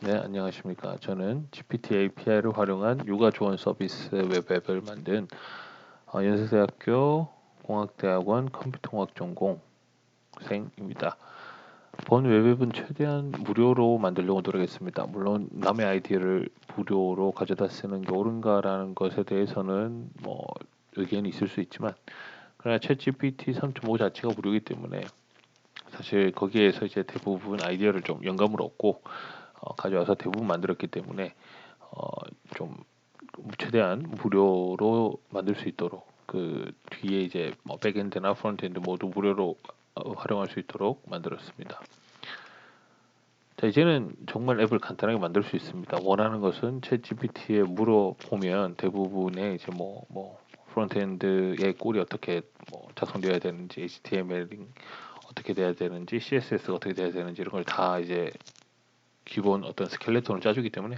네, 안녕하십니까. 저는 GPT API를 활용한 육아 지원 서비스 웹앱을 만든 연세대학교 공학대학원 컴퓨터공학 전공생입니다. 본 웹앱은 최대한 무료로 만들려고 노력했습니다. 물론 남의 아이디어를 무료로 가져다 쓰는 게 옳은가라는 것에 대해서는 뭐 의견이 있을 수 있지만, 그러나 챗GPT 3.5 자체가 무료이기 때문에 사실 거기에서 이제 대부분 아이디어를 좀 영감을 얻고 가져와서 대부분 만들었기 때문에 어, 좀 최대한 무료로 만들 수 있도록 그 뒤에 이제 뭐 백엔드나 프론트엔드 모두 무료로 활용할 수 있도록 만들었습니다. 자, 이제는 정말 앱을 간단하게 만들 수 있습니다. 원하는 것은 챗 GPT에 물어보면 대부분의 이제 뭐 프론트엔드의 꼴이 어떻게 뭐 작성되어야 되는지, HTML이 어떻게 돼야 되는지, CSS가 어떻게 돼야 되는지 이런 걸 다 이제 기본 어떤 스켈레톤을 짜주기 때문에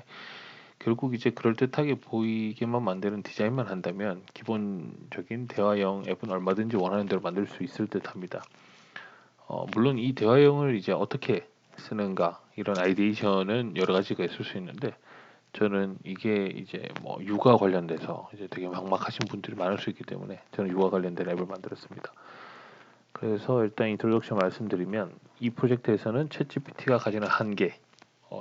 결국 이제 그럴듯하게 보이게만 만드는 디자인만 한다면 기본적인 대화형 앱은 얼마든지 원하는 대로 만들 수 있을 듯합니다. 물론 이 대화형을 이제 어떻게 쓰는가 이런 아이디에이션은 여러 가지가 있을 수 있는데 저는 이게 이제 뭐 육아 관련돼서 이제 되게 막막하신 분들이 많을 수 있기 때문에 저는 육아 관련된 앱을 만들었습니다. 그래서 일단 인트로덕션 말씀드리면 이 프로젝트에서는 챗GPT가 가지는 한계,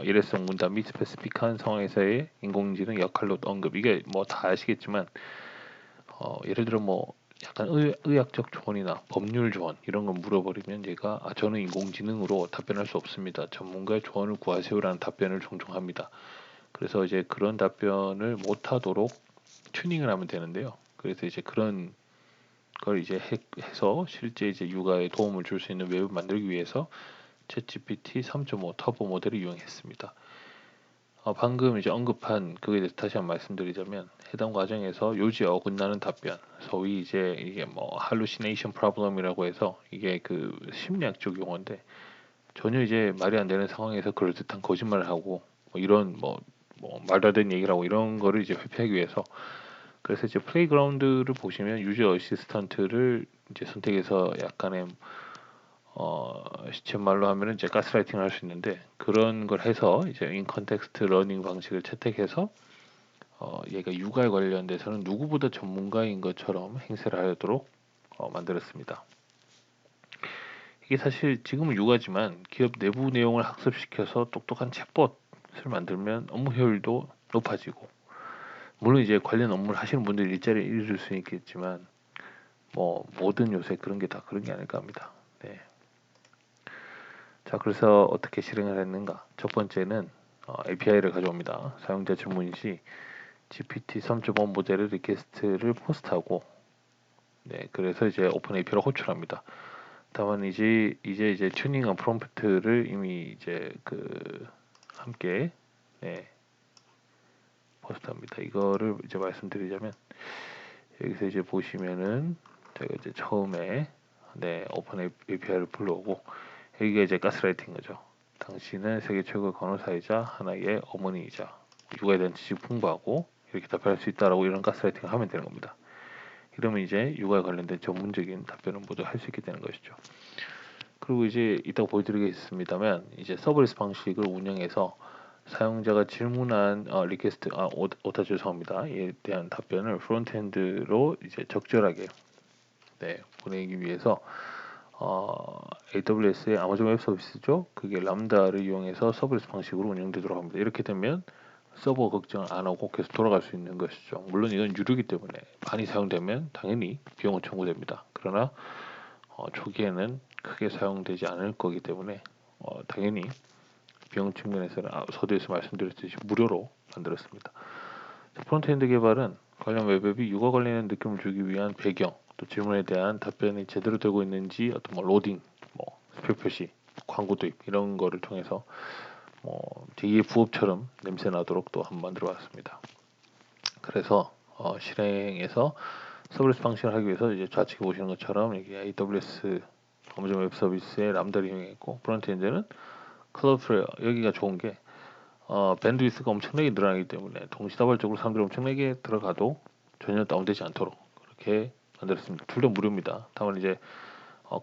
일회성 문답 및 스페시픽한 상황에서의 인공지능 역할로 언급 이게 뭐 다 아시겠지만 예를 들어 뭐 약간 의학적 조언이나 법률 조언 이런 거 물어버리면 얘가 저는 인공지능으로 답변할 수 없습니다. 전문가의 조언을 구하세요라는 답변을 종종 합니다. 그래서 이제 그런 답변을 못하도록 튜닝을 하면 되는데요. 그래서 이제 그런 걸 이제 해서 실제 이제 육아에 도움을 줄 수 있는 웹을 만들기 위해서 챗GPT 3.5 터보 모델을 이용했습니다. 방금 이제 언급한 그에 대해서 다시 한번 말씀드리자면 해당 과정에서 요지에 어긋나는 답변, 소위 이제 이게 뭐 hallucination problem이라고 해서 이게 그 심리학적 용어인데 전혀 이제 말이 안 되는 상황에서 그럴듯한 거짓말을 하고 뭐 이런 뭐 말도 안 되는 얘기를 하고 이런 거를 이제 회피하기 위해서 그래서 이제 플레이그라운드를 보시면 유저 어시스턴트를 이제 선택해서 약간의 시쳇말로 하면은 이제 가스라이팅을 할 수 있는데 그런 걸 해서 이제 인 컨텍스트 러닝 방식을 채택해서 얘가 육아에 관련돼서는 누구보다 전문가인 것처럼 행세를 하도록 만들었습니다. 이게 사실 지금은 육아지만 기업 내부 내용을 학습시켜서 똑똑한 챗봇을 만들면 업무 효율도 높아지고 물론 이제 관련 업무를 하시는 분들이 일자리를 잃을 수 있겠지만 뭐 모든 요새 그런 게 다 그런 게 아닐까 합니다. 네. 자, 그래서 어떻게 실행을 했는가? 첫 번째는 API를 가져옵니다. 사용자 주문 시 GPT 3.5 모델의 리퀘스트를 포스트하고, 네, 그래서 이제 오픈 API를 호출합니다. 다만 이제 튜닝한 프롬프트를 이미 이제 그 함께 네, 포스트합니다. 이거를 이제 말씀드리자면 여기서 이제 보시면은 제가 이제 처음에 네, 오픈 API를 불러오고 여기가 이제 가스라이팅 거죠. 당신은 세계 최고의 간호사이자 하나의 어머니이자 육아에 대한 지식 풍부하고 이렇게 답변할 수 있다라고 이런 가스라이팅을 하면 되는 겁니다. 이러면 이제 육아에 관련된 전문적인 답변을 모두 할 수 있게 되는 것이죠. 그리고 이제 이따가 보여드리겠습니다만 이제 서브리스 방식을 운영해서 사용자가 질문한 리퀘스트 오타 죄송합니다. 이에 대한 답변을 프론트엔드로 이제 적절하게 네, 보내기 위해서 AWS의 아마존 웹 서비스죠. 그게 람다를 이용해서 서브리스 방식으로 운영되도록 합니다. 이렇게 되면 서버 걱정 안 하고 계속 돌아갈 수 있는 것이죠. 물론 이건 유료이기 때문에 많이 사용되면 당연히 비용은 청구됩니다. 그러나 초기에는 크게 사용되지 않을 거기 때문에 당연히 비용 측면에서는 서두에서 말씀드렸듯이 무료로 만들었습니다. 프론트엔드 개발은 관련 웹앱이 육아 관련된 느낌을 주기 위한 배경, 또 질문에 대한 답변이 제대로 되고 있는지 어떤 뭐 로딩, 뭐 스펙 표시, 광고 도입 이런 거를 통해서 제2의 부업처럼 냄새 나도록 또 한번 만들어봤습니다. 그래서 실행해서 서비스 방식을 하기 위해서 이제 좌측에 보시는 것처럼 이게 AWS 아마존 웹 서비스의 람다를 이용했고 프론트엔드는 클라우드플레어 여기가 좋은 게 밴드위스가 엄청나게 늘어나기 때문에 동시다발적으로 사람들이 엄청나게 들어가도 전혀 다운되지 않도록 그렇게 만들었습니다. 둘 다 무료입니다. 다만 이제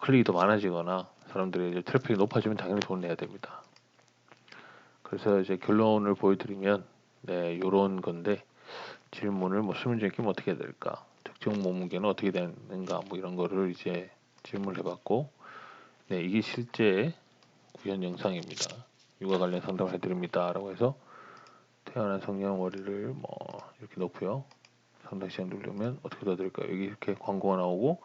클릭이 더 많아지거나 사람들의 이제 트래픽이 높아지면 당연히 돈을 내야 됩니다. 그래서 이제 결론을 보여드리면 네, 요런 건데 질문을 뭐 수문제 끼면 어떻게 해야 될까? 특정 몸무게는 어떻게 되는가? 뭐 이런 거를 이제 질문을 해봤고 네, 이게 실제 구현 영상입니다. 육아 관련 상담을 해드립니다라고 해서 태어난 성년월일을 뭐 이렇게 넣고요. 상담 시간 누르면 어떻게 더 드릴까요? 여기 이렇게 광고가 나오고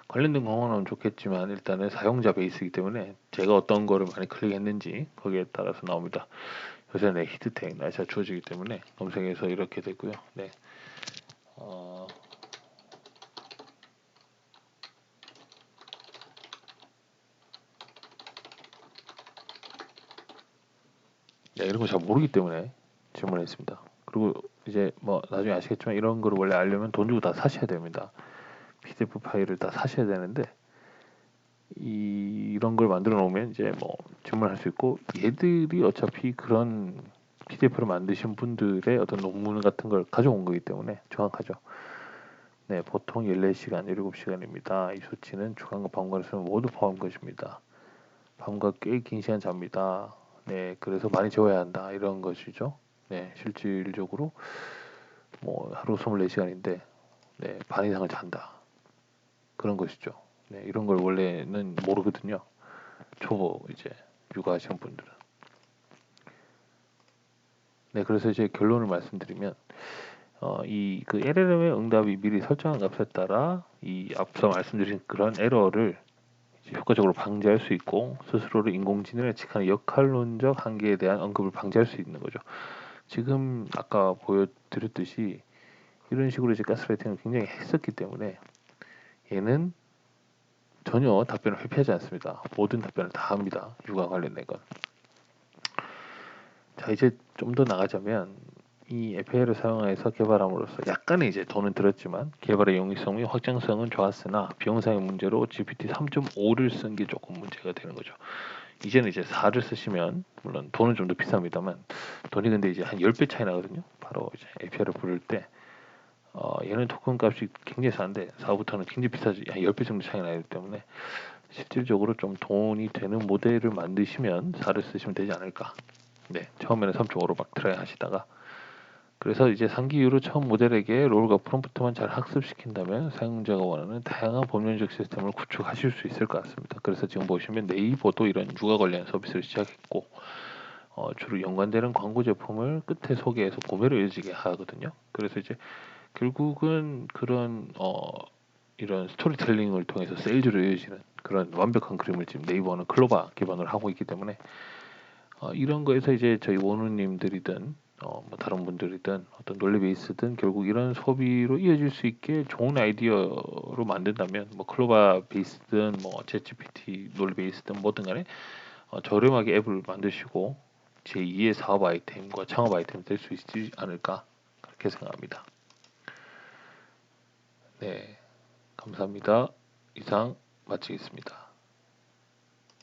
관련된 광고가 나오면 좋겠지만 일단은 사용자 베이스이기 때문에 제가 어떤 거를 많이 클릭했는지 거기에 따라서 나옵니다. 요새 네, 히트텍 날짜 주어지기 때문에 검색해서 이렇게 되고요. 네. 네, 이런 거 잘 모르기 때문에 질문했습니다. 그리고 이제 뭐 나중에 아시겠지만 이런 거를 원래 알려면 돈 주고 다 사셔야 됩니다. PDF 파일을 다 사셔야 되는데 이런 걸 만들어 놓으면 이제 뭐 질문할 수 있고 얘들이 어차피 그런 PDF를 만드신 분들의 어떤 논문 같은 걸 가져온 거기 때문에 정확하죠. 네, 보통 14시간, 17시간입니다. 이 수치는 주간과 밤과를 쓰면 모두 포함한 것입니다. 밤과 꽤 긴 시간 잡니다. 네, 그래서 많이 재워야 한다. 이런 것이죠. 네, 실질적으로 뭐 하루 24시간인데 네, 반 이상을 잔다. 그런 것이죠. 네, 이런 걸 원래는 모르거든요. 초보 이제 육아하시는 분들은. 네, 그래서 이제 결론을 말씀드리면 이 그 LLM의 응답이 미리 설정한 값에 따라 이 앞서 말씀드린 그런 에러를 효과적으로 방지할 수 있고 스스로를 인공지능에 직하는 역할론적 한계에 대한 언급을 방지할 수 있는 거죠. 지금 아까 보여드렸듯이 이런 식으로 이제 가스라이팅을 굉장히 했었기 때문에 얘는 전혀 답변을 회피하지 않습니다. 모든 답변을 다 합니다. 육아 관련된 건. 자, 이제 좀 더 나가자면 이 FL을 사용해서 개발함으로써 약간의 이제 돈은 들었지만 개발의 용이성 및 확장성은 좋았으나 비용상의 문제로 GPT 3.5를 쓴 게 조금 문제가 되는 거죠. 이제는 이제 4를 쓰시면 물론 돈은 좀 더 비쌉니다만 돈이 근데 이제 한 10배 차이 나거든요. 바로 이제 API를 부를 때 얘는 토큰 값이 굉장히 싼데 4부터는 굉장히 비싸지 한 10배 정도 차이 나기 때문에 실질적으로 좀 돈이 되는 모델을 만드시면 4를 쓰시면 되지 않을까. 네, 처음에는 3.5로 막 트라이 하시다가 그래서 이제 상기 이후로 처음 모델에게 롤과 프롬프트만 잘 학습시킨다면 사용자가 원하는 다양한 범용적 시스템을 구축하실 수 있을 것 같습니다. 그래서 지금 보시면 네이버도 이런 육아 관련 서비스를 시작했고 주로 연관되는 광고 제품을 끝에 소개해서 구매로 이어지게 하거든요. 그래서 이제 결국은 그런 이런 스토리텔링을 통해서 세일즈로 이어지는 그런 완벽한 그림을 지금 네이버는 클로바 기반으로 하고 있기 때문에 이런 거에서 이제 저희 원우님들이든 뭐 다른 분들이든 어떤 논리 베이스든 결국 이런 소비로 이어질 수 있게 좋은 아이디어로 만든다면 뭐 클로바 베이스든 뭐 챗GPT 논리 베이스든 뭐든 간에 저렴하게 앱을 만드시고 제2의 사업 아이템과 창업 아이템이 될 수 있지 않을까 그렇게 생각합니다. 네, 감사합니다. 이상 마치겠습니다.